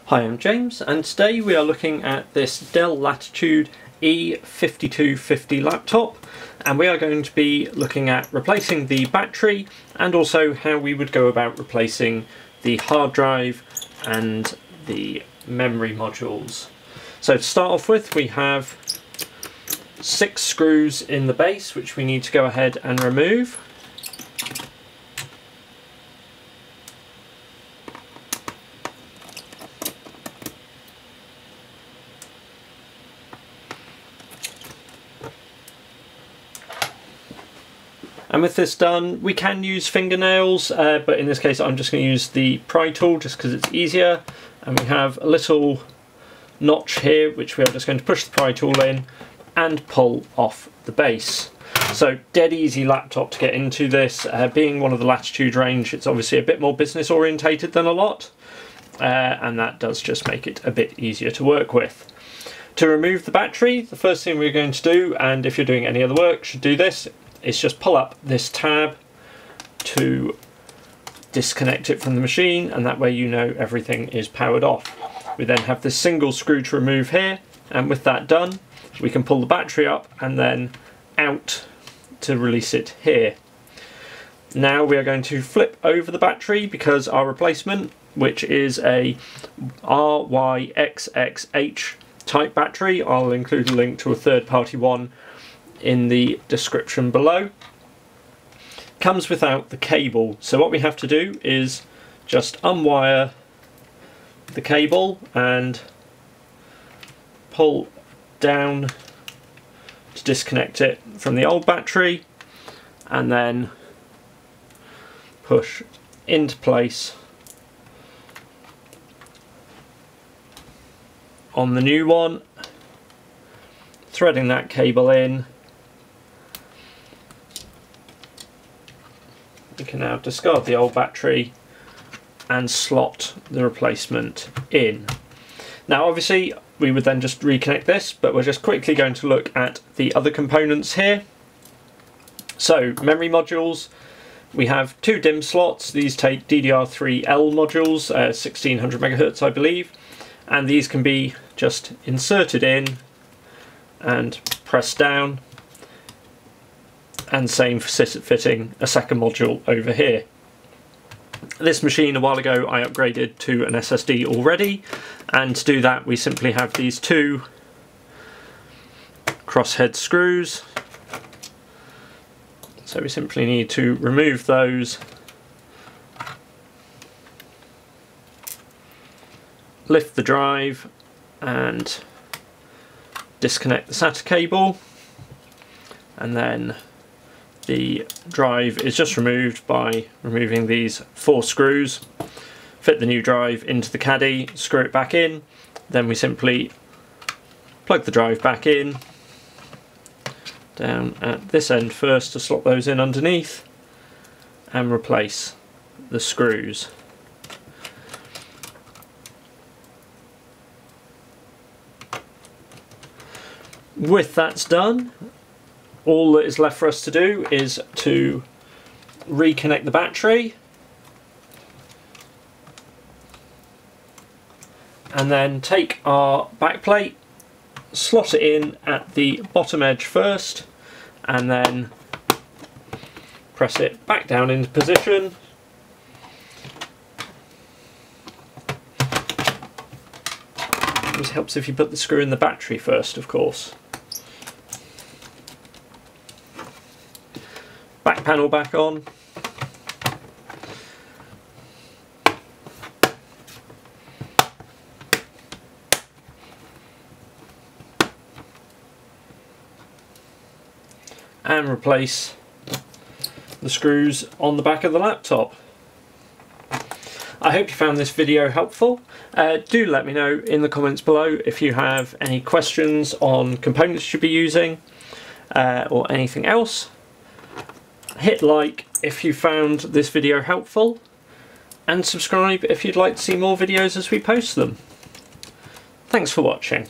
Hi, I'm James, and today we are looking at this Dell Latitude E5250 laptop, and we are going to be looking at replacing the battery and also how we would go about replacing the hard drive and the memory modules. So to start off with, we have 6 screws in the base which we need to go ahead and remove. And with this done, we can use fingernails, but in this case I'm just going to use the pry tool just because it's easier. And we have a little notch here which we are just going to push the pry tool in and pull off the base. So dead easy laptop to get into this. Being one of the Latitude range, it's obviously a bit more business orientated than a lot, and that does just make it a bit easier to work with. To remove the battery, the first thing we're going to do, and if you're doing any other work should do this, is just pull up this tab to disconnect it from the machine, and that way you know everything is powered off. We then have this single screw to remove here, and with that done we can pull the battery up and then out to release it here. Now we are going to flip over the battery because our replacement, which is a RYXXH type battery, I'll include a link to a third-party one in the description below, comes without the cable. So what we have to do is just unwire the cable and pull down to disconnect it from the old battery, and then push into place on the new one, threading that cable in. We can now discard the old battery and slot the replacement in. Now obviously we would then just reconnect this, but we're just quickly going to look at the other components here. So memory modules, we have 2 DIMM slots. These take DDR3L modules, 1600 MHz I believe, and these can be just inserted in and pressed down, and same for fitting a second module over here. This machine a while ago I upgraded to an SSD already, and to do that we simply have these 2 crosshead screws. So we simply need to remove those, lift the drive and disconnect the SATA cable, and then the drive is just removed by removing these 4 screws. Fit the new drive into the caddy, screw it back in, then we simply plug the drive back in, down at this end first to slot those in underneath, and replace the screws. With that's done, all that is left for us to do is to reconnect the battery and then take our backplate, slot it in at the bottom edge first, and then press it back down into position. This helps if you put the screw in the battery first, of course. Back panel back on. And replace the screws on the back of the laptop. I hope you found this video helpful. Do let me know in the comments below if you have any questions on components you should be using, or anything else. Hit like if you found this video helpful, and subscribe if you'd like to see more videos as we post them. Thanks for watching.